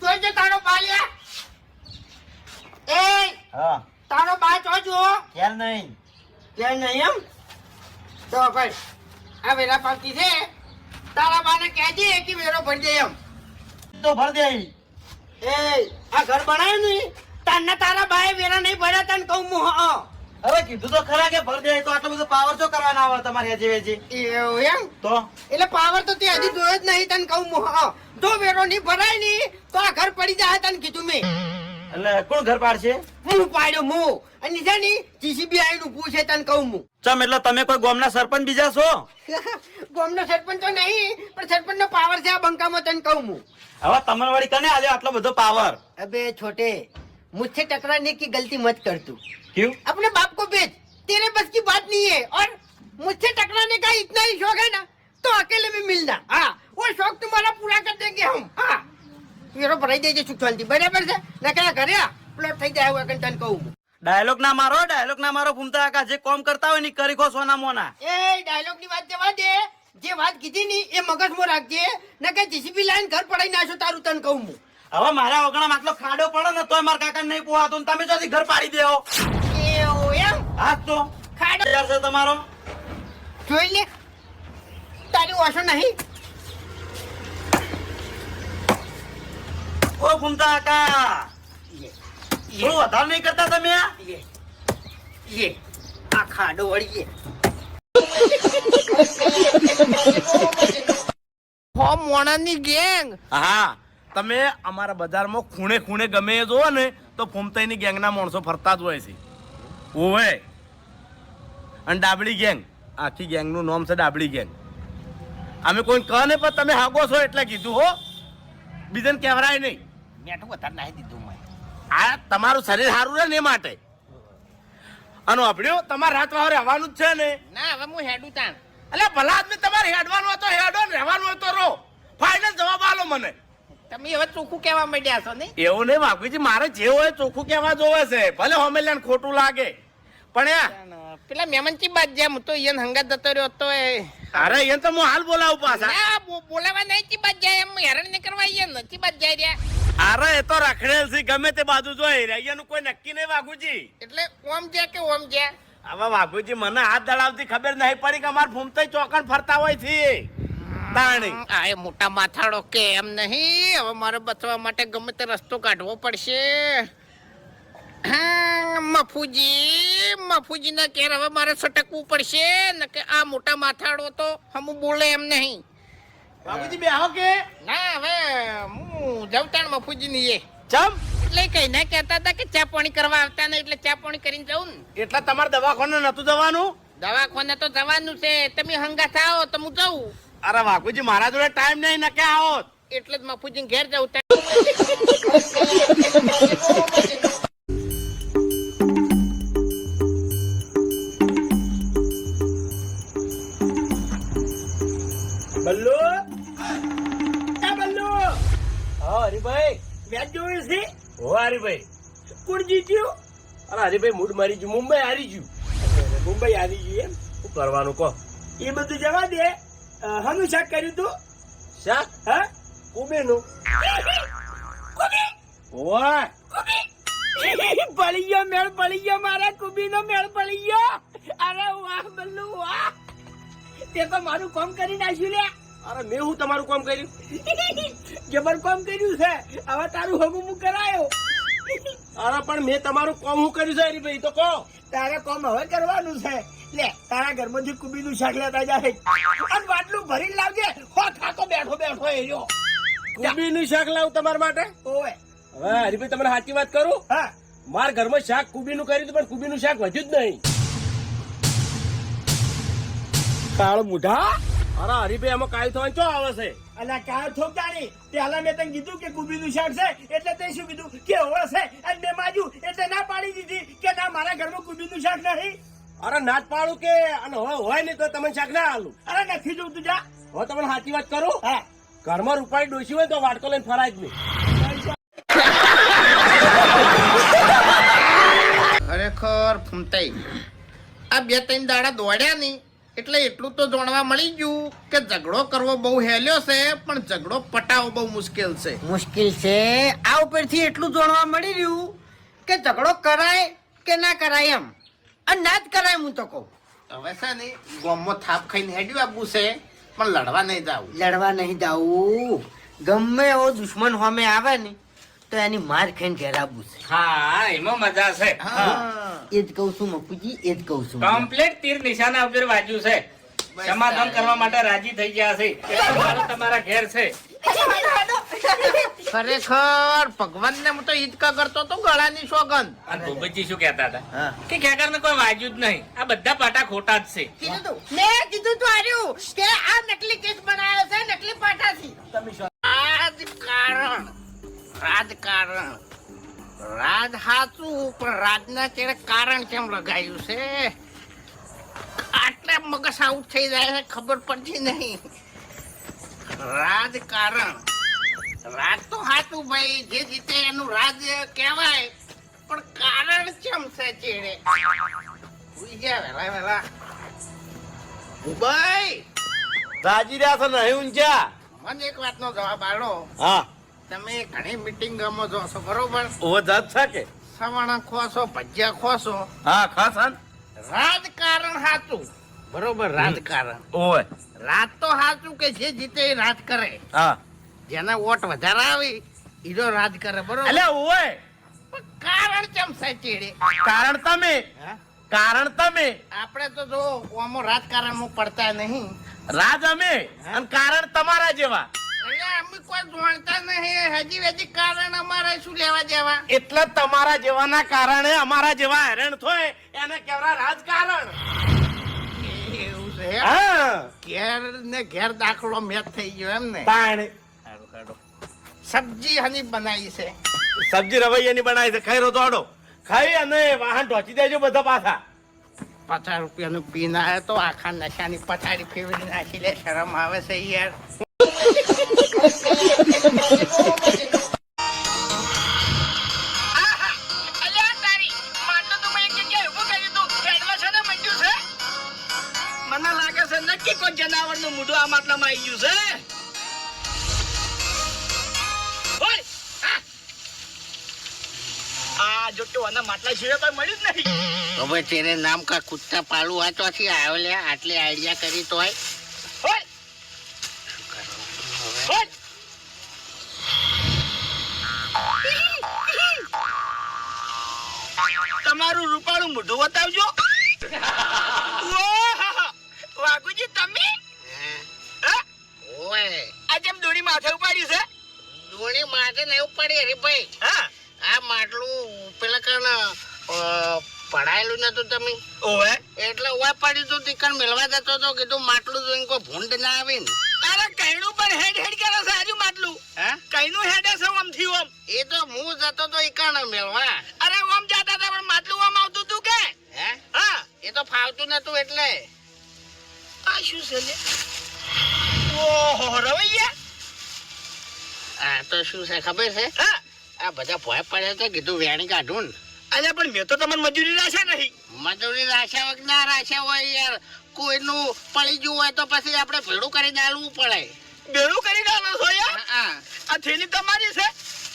જોઈજો તારો બાલ્યા એ હા તારો બા જોજો ખ્યાલ નહીં કે નહીં એમ તો ભાઈ આ વેરા પાલતી છે તારા બાને કહેજે કે વેરો ભરી દે એમ તો ભર દે એ આ ઘર બનાવ્યું નહીં તારના તારા બાએ વેરા નહીં ભર્યા તને કહું હું હા હવે કીધું તો ખરા કે ભર દે તો આટલો બધો પાવર શું કરવાના આવે તમારે હજી વેજી એવું એમ તો એટલે પાવર તો તે હજી જોયો જ નહીં તને કહું હું હા જો વેરો નહીં ભરાય નહીં તો આ ઘર પડી જાય તને કીધું મેં એટલે કોણ ઘર પાડશે હું પાડ્યો હું અને છે ને જીસીબી આવીને પૂછે તને કહું હું ચમ એટલે તમે કોઈ ગામના સરપંચ બીજા છો ગામનો સરપંચ તો નહીં પણ સરપંચ નો પાવર છે આ બંકામાં તને કહું હું હવે તમારે વળી કને આલ્યો આટલો બધો પાવર अबे छोटे मुझसे टकराने की गलती मत कर तू क्यों अपने बाप को बेच तेरे बस की बात नहीं है और मुझसे टकराने का इतना ही शौक है ना तो अकेले में मिलना हाँ वो शौक तुम्हारा पूरा कर देंगे हम हाँ વેરો ભરાઈ દેજે સુખવાલથી બરાબર છે ને કયા ઘરે પ્લોટ થઈ જાય એવું તને કહું ડાયલોગ ના મારો ફૂમતા કાકા જે કોમ કરતા હોય ને કરી ખો સોના મોના એ ડાયલોગ ની વાત જવા દે જે વાત કીધી ની એ મગજમાં રાખજે ને કે જીસીબી લાઈન ઘર પડાઈ નાખો તારું તને કહું હું હવે મારા ઓગણામાં આટલો ખાડો પડે ને તોય મારા કાકા નહીં પોહાતું તમે જોથી ઘર પાડી દેવો એવું એમ હા તો ખાડો તૈયાર છે તમારો જોઈ લે તારી ઓછો નહીં ઓ ફૂમતા કાકા થોડું વધારે નહીં કરતા તમે ये આ ખાડો વળી હો મોણાની ગેંગ હા તમે અમારા બજારમાં ખૂણે ખૂણે ગમે એ જોવો ને તો ફૂમતાઈની ગેંગના માણસો ફરતા જ હોય છે ઓવે અને ડાબડી ગેંગ આખી ગેંગનું નામ છે ડાબડી ગેંગ અમે કોઈ કહે ને પણ તમે હાગો છો એટલે કીધું હો બીજાને કહેવરાય નહીં મેઠું વધારે નાખી દીધું મેં આ તમારું શરીર સારું રહે ને એ માટે અને અભડ્યો તમારે રાત વારે રહેવાનું જ છે ને ના હવે હું હેડું તાણ એટલે ભલા આદમી તમારે હેડવાનું હોય તો હેડો ને રહેવાનું હોય તો રહો ફાઇનલ જવાબ આલો મને તમે હવે ચોખ્ખું કહેવા માંડ્યા છો ને એવું નહીં વાઘુજી મારે જે હોય ચોખ્ખું કહેવા જોવે છે ભલે હોમેલ્યાન ખોટું લાગે પણ પેલા મહેમાનચી બાદ જેમ તો ઈયન હંગાત જતો રહ્યો તો અરે એ તો હું હાલ બોલાવું પાછા ના બોલાવા નહીં ચી બાદ જાય એમ હેરાન નહીં કરવા ઈયન નથી બાદ જાય રહ્યા અરે એ તો રખડેલ છે ગમે તે બાજુ જોઈ રહ્યાનું કોઈ નક્કી નહીં વાઘુજી એટલે ઓમ છે કે ઓમ છે હવે વાઘુજી મને હાથ દળાવતી ખબર નહીં પડી કે અમારે ફૂમતાઈ ચોકણ ફરતા હોય છે તાણી આ એ મોટા માથાડો કે એમ નહીં હવે મારે બચવા માટે ગમે તે રસ્તો કાઢવો પડશે મફુજી ના કેર હવે મારે સટકવું પડશે ને કે આ મોટા માથાડો તો હમ બોલે એમ નહીં વાઘુજી બેહો કે ના હવે હું જવતાણ મફુજી ની એ ચમ એટલે કઈ ના કહેતા હતા કે ચા પાણી કરવા આવતા ને એટલે ચા પાણી કરીને જવું ને એટલે તમારે દવાખાને નતું જવાનું દવાખાને તો જવાનું છે તમે હંગા થાઓ તો હું જઉં અરે વાઘુજી મારા જોડે ટાઈમ નહીં નકે આવો એટલે જ મફુજી ઘેર જવું બલ્લુ બલ્લુ હા હરીભાઈ મેચ જોયું છે હો હરીભાઈ કોણ જીત્યું અરે હરીભાઈ મૂડ મારી ગયું મુંબઈ હારી ગયું મુંબઈ હારી ગયું એમ શું કરવાનું કહો એ બધું જવા દે હનું શાક કર્યું તું શાક હા કુબેનું ઓય પડી ગયો મેળ પડી ગયો મારા કુબી નો મેળ પડી ગયો અરે વાહ બલ્લુ વાહ તે તો મારું કામ કરી નાખ્યું લે અરે મેં હું તમારું કામ કર્યું જબર કામ કર્યું છે હવે તારું હગું હું કરાયો અરે પણ મેં તમારું કામ હું કર્યું છે હરીભાઈ તો કહો તારે કામ હવે કરવાનું છે લે તારા ઘરમાંથી કુબીનું શાક લેતા જાય અને બાટલું ભરીને લાવજે હો ખાતો બેઠો બેઠો એ રહ્યો કુબીનું શાક લાવ તમારા માટે ઓય હવે હરીભાઈ તમને સાચી વાત કરું હા મારા ઘરમાં શાક કુબીનું કર્યું હતું પણ કુબીનું શાક વધ્યું જ નહીં કાળ મુઢા અરે હરીભાઈ એમાં કાયું થવાનું ચો આવે છે અલા કાળ થોકતા નહીં પહેલા મેં તને કીધું કે કુબીનું શાક છે એટલે તે શું કીધું કે હોવે છે અને મેં માજ્યું એટલે ના પાડી દીધી કે ના મારા ઘરમાં કુબીનું શાક નહીં અરે ના જ પાડું કે અને હોય નહીં તો તમને શાક ના આલું અરે નથી જોતું જા હવે તમને સાચી વાત કરું હા ઘરમાં રૂપાળી ડોસી હોય તો વાટકો લઈને ફરાય જ નહીં ખરેખર ફૂમતાઈ આ બે ત્રણ દાડા દોડ્યા નહીં એટલે એટલું તો જાણવા મળી ગયું કે ઝઘડો કરવો બહુ હેલ્યો છે, પણ ઝઘડો પટાવવો બહુ મુશ્કેલ છે. મુશ્કેલ છે. આ ઉપરથી એટલું જાણવા મળી રહ્યું કે ઝઘડો કરાય કે ના કરાય એમ, અને ના જ કરાય. હું તો કહું હવે છે ને ગામમાં થાપ ખાઈને હેડ્યું આપવું છે, પણ લડવા નહીં જાવું. લડવા નહીં જાવું. ગમે એવો દુશ્મન સામે આવે ને તો એની માર ખાઈને ઘેર આવવું છે. હા એમાં મજા છે. એ જ કહું છું મકુજી, એ જ કહું છું. કમ્પ્લીટ તીર નિશાના ઉપર વાજ્યું છે. સમાધાન કરવા માટે રાજી થઈ ગયા છે. એટલું સારું તમારા ઘેર છે. ખરેખર ભગવાનને હું તો ઈદ કા કરતો તો ગળાની સોગંદ. અને ભૂપતજી શું કહેતા હતા કે ખેકર ને કોઈ વાજ્યું જ નહીં. આ બધા પાટા ખોટા જ છે. કીધું તું. મેં કીધું તું આર્યું કે આ નકલી કેસ બનાવ્યો છે, નકલી પાટાથી. રાજકારણ રાજકારણ રાજ હાચું, પણ રાજના ચેડે કારણ કેમ લગાયું છે? આટલા મગજ આઉટ થઈ જાય છે, ખબર પડતી નહીં. રાજકારણ રાજ તો હાચું ભાઈ, જે જીતે એનું રાજ કહેવાય, પણ કારણ કેમ છે ચેડે? ઉઈ ગયા વેલા વેલા. ભાઈ રાજી રહ્યા છો નહીં ઊંચા? મને એક વાતનો જવાબ આલો. હા તમે ઘણી મીટિંગોમાં જો છો, બરોબર? ઓ જાત છે કે સવાણા ખો છો, ભજીયા ખો છો. હા ખાસ હા રાજકારણ હાચું, બરોબર? રાજકારણ ઓય રાજ તો હાચું કે જે જીતે એ રાજ કરે. હા જેના વોટ વધારે આવે ઈનો રાજ કરે, બરોબર? એટલે ઓય પણ કારણ કેમ છે ચેડે? કારણ તમે હા? કારણ તમે આપણે તો જો આમાં રાજકારણમાં પડતા નહીં. રાજ અમે અને કારણ તમારા જેવા. અહીંયા અમે કોઈ જાણતા નહીં. હજી કારણ અમારે શું લેવા દેવા? એટલે તમારા જેવાના કારણે અમારા જેવા હેરાન થાય એને કહેવાય રાજકારણ. એવું છે? હા ઘેર ને ઘેર દાખલો મેચ થઈ ગયો એમ ને? તાણે સબ્જી હની બનાવી છે. સબ્જી રવૈયાની બનાવી છે. ખાઈ દોડો ખાઈ અને વાહન ઢોચી દેજો બધા પાછા. 50 રૂપિયાનું પીન આવે તો આખા નશાની પથારી ફેરવી નાખી લે. શરમ આવે છે યાર. મને લાગે છે નક્કી કોઈ જનાવર નું મૂઢું આ માટલામાં આવી ગયું છે. ઓય! આ જોટો આના માટલા સિવાય કોઈ મળ્યું જ નહીં. હવે તેરે નામ કા કુત્તા પાલુ આ ચોથી આવ્યો લે. આટલી આઈડિયા કરી તોય. ઓય! ઓય! તમારું રૂપાળું મોઢું બતાવજો. ઓહો! વાઘુજી તમે હા? ઓય આ જેમ દોડી માથે ઉપાડ્યું છે. દોણી માથે નહીં પડી હરીભાઈ. હા આ માટલું પેલા કણ પડાયેલું નતું તમે? ઓય એટલે ઓય પડ્યું તું તીકણ મેળવા જતો તો કીધું માટલું જોઈને કોઈ ભૂંડ ના આવે ને. અરે કઈનું પણ હેડ હેડ કરે છે આજુ માટલું. હા? કઈનું હેડે છે ઓમ થી ઓમ. એ તો હું જતો તો ઈકણ મેળવા. અરે ઓમ જતા હતા પણ માટલું ઓમ આવતું તું કે હે? હા એ તો ફાવતું નતું એટલે. આ શું છે લે? ઓહો રવૈયા. આ તો શું છે ખબર છે? હા આ બધા ભોય પડ્યા તો કીધું વેણી કાઢું ને. અલ્યા પણ મેં તો તમને મજૂરી રાખ્યા નહીં. મજૂરી રાખ્યા વગર ના રાખ્યા હોય યાર. કોઈનું પડી ગયું હોય તો પછી આપણે ભેડું કરીને આલવું પડે. બેડું કરી ડાલો છો યાર. હા, આ થેલી તમારી છે,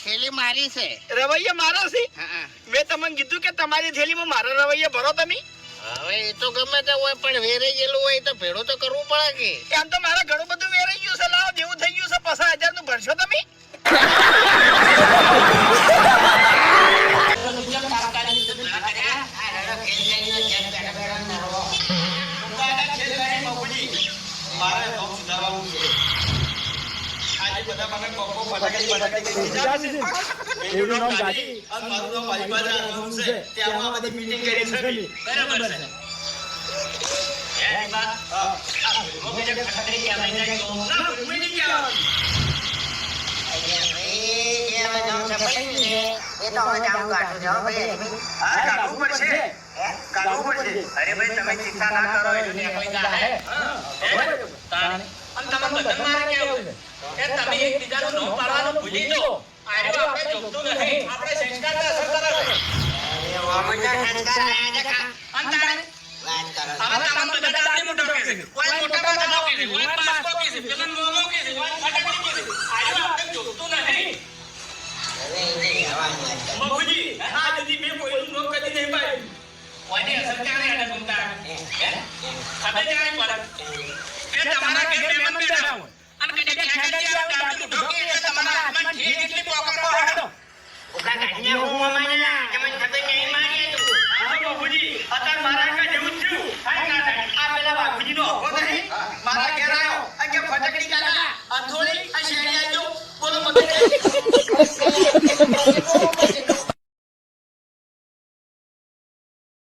થેલી મારી છે. રવૈયા મારા છે. હા. મેં તમને કીધું કે તમારી થેલીમાં મારા રવૈયા ભરો તમે. હવે એ તો ગમે તે હોય પણ વેરાઈ ગયેલું હોય તો ભેડું તો કરવું પડે કે. એમ તો મારા ઘણું બધું વેરાઈ ગયું છે. લાવો દેવું થઈ ગયું છે. 50,000 નું ભરશો તમે. અરે ભાઈ તમે ચિંતા ના કરો. તમે એકબીજાનું નામ પાડવાનું ભૂલી જાઓ. આર્યો આપણે જોગતું નહીં. આપણે સંસ્કારના અસર કરે છે. હવે તમને બધા દાઢી મોટો કહે છે. ગાડી અસર ચાલે અને ઘૂમતા હે ખબર ચાલે પર કે તમારા ઘેર મહેમાન બેઠા હોય અને કદી ખેગાડી આવે દાદી ઢોકી એટલે તમારા હાથમાં જે જેટલી પોકકો હાડો ઓકા ગાડીને હું મામાના તમને ખબર નહીં મારી તો આ બાબુજી અત્યારે મારા કા જેવું થયું આ પેલા બાબુજીનો હોકો નહીં મારા